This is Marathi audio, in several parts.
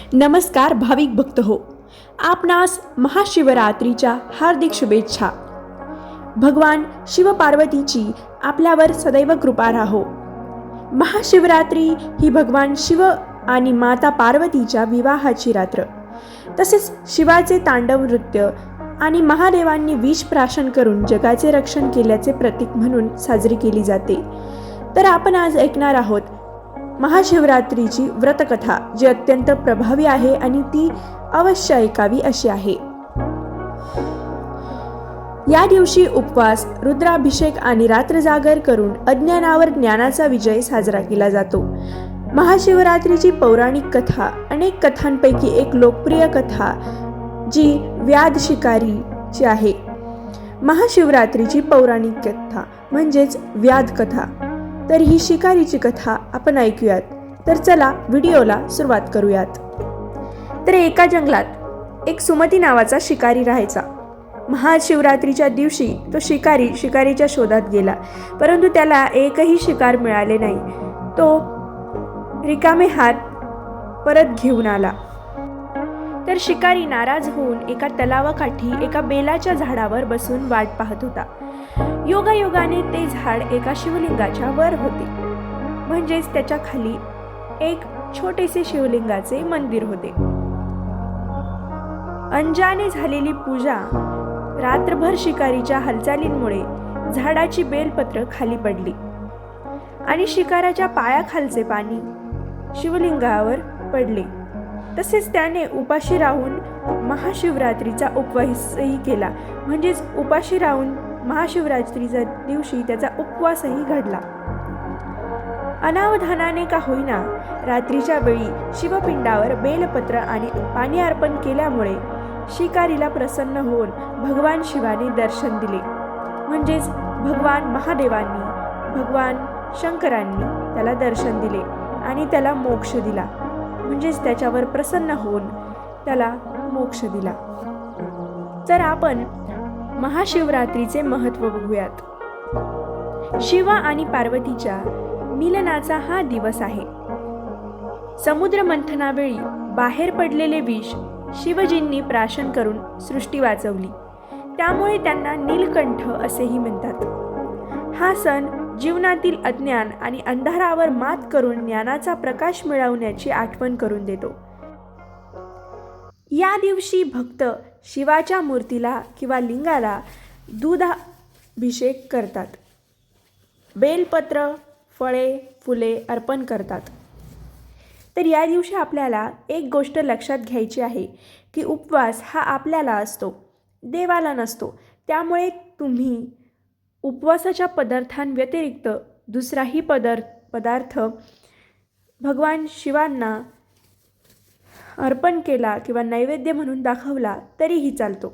नमस्कार भाविक भक्त हो, आपणास महाशिवरात्रीच्या हार्दिक शुभेच्छा। भगवान शिव पार्वतीची आपल्यावर सदैव कृपा राहो। महाशिवरात्री ही भगवान शिव आणि माता पार्वतीच्या विवाहाची रात्र, तसेच शिवाचे तांडव नृत्य आणि महादेवांनी विष प्राशन करून जगाचे रक्षण केल्याचे प्रतीक म्हणून साजरी केली जाते। तर आपण आज ऐकणार आहोत महाशिवरात्रीची व्रतकथा, जी अत्यंत प्रभावी आहे आणि ती अवश्य ऐकावी अशी आहे। या दिवशी उपवास, रुद्राभिषेक आणि रात्रजागर करून अज्ञानावर ज्ञानाचा विजय साजरा केला जातो। महाशिवरात्रीची पौराणिक कथा अनेक कथांपैकी एक लोकप्रिय कथा जी व्याध शिकारीची आहे। महाशिवरात्रीची पौराणिक कथा म्हणजेच व्याध कथा। तर ही शिकारीची कथा आपण ऐकूयात। तर चला व्हिडिओला सुरुवात करूयात। तर एका जंगलात एक सुमती नावाचा शिकारी राहायचा। महाशिवरात्रीच्या दिवशी तो शिकारीच्या शोधात गेला, परंतु त्याला एकही शिकार मिळाले नाही। तो रिकामे हात परत घेऊन आला। तर शिकारी नाराज होऊन एका तलावाकाठी एका बेलाच्या झाडावर बसून वाट पाहत होता। योगायोगाने ते झाड एका शिवलिंगाच्या वर होते, म्हणजेच त्याच्या खाली एक छोटेसे शिवलिंगाचे मंदिर होते। अंजाने झालेली पूजा, रात्रभर शिकारीच्या हालचालींमुळे झाडाची बेलपत्र खाली पडली आणि शिकाराच्या पायाखालचे पाणी शिवलिंगावर पडले। तसेच त्याने उपाशी राहून महाशिवरात्रीचा उपवासही केला, म्हणजेच उपाशी राहून महाशिवरात्रीच्या दिवशी त्याचा उपवासही घडला। अनावधानाने का होईना रात्रीच्या वेळी शिवपिंडावर बेलपत्र आणि पाणी अर्पण केल्यामुळे शिकारीला प्रसन्न होऊन भगवान शिवाने दर्शन दिले, म्हणजेच भगवान महादेवांनी, भगवान शंकरांनी त्याला दर्शन दिले आणि त्याला मोक्ष दिला, म्हणजेच त्याच्यावर प्रसन्न होऊन त्याला मोक्ष दिला। तर आपण महाशिवरात्रीचे महत्त्व बघूयात। शिव आणि पार्वतीच्या मिलनाचा हा दिवस आहे। समुद्र मंथनावेळी बाहेर पडलेले विष शिवजींनी प्राशन करून सृष्टी वाचवली, त्यामुळे त्यांना नीलकंठ असेही म्हणतात। हा सण जीवनातील अज्ञान आणि अंधारावर मात करून ज्ञानाचा प्रकाश मिळवण्याची आठवण करून देतो। या दिवशी भक्त शिवाच्या मूर्तीला किंवा लिंगाला दुधाभिषेक करतात, बेलपत्र, फळे, फुले अर्पण करतात। तर या दिवशी आपल्याला एक गोष्ट लक्षात घ्यायची आहे की उपवास हा आपल्याला असतो, देवाला नसतो। त्यामुळे तुम्ही उपवासाच्या पदार्थांव्यतिरिक्त दुसराही पदार्थ भगवान शिवांना अर्पण केला किंवा नैवेद्य म्हणून दाखवला तरीही चालतो।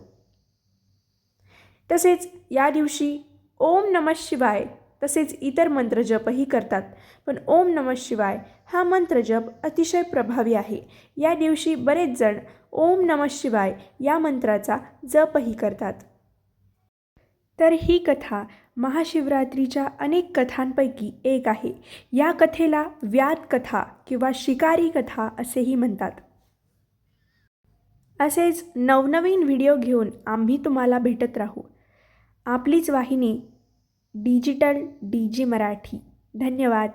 तसेच या दिवशी ओम नमः शिवाय तसेच इतर मंत्र जपही करतात, पण ओम नमः शिवाय हा मंत्र जप अतिशय प्रभावी आहे। या दिवशी बरेच जण ओम नमः शिवाय या मंत्राचा जपही करतात। तर ही कथा महाशिवरात्रीच्या अनेक कथांपैकी एक आहे। या कथेला व्याध कथा किंवा शिकारी कथा असेही म्हणतात। असेच नवनवीन व्हिडिओ घेऊन आम्ही तुम्हाला भेटत राहू। आपलीच वाहिनी डिजिटल DG मराठी। धन्यवाद।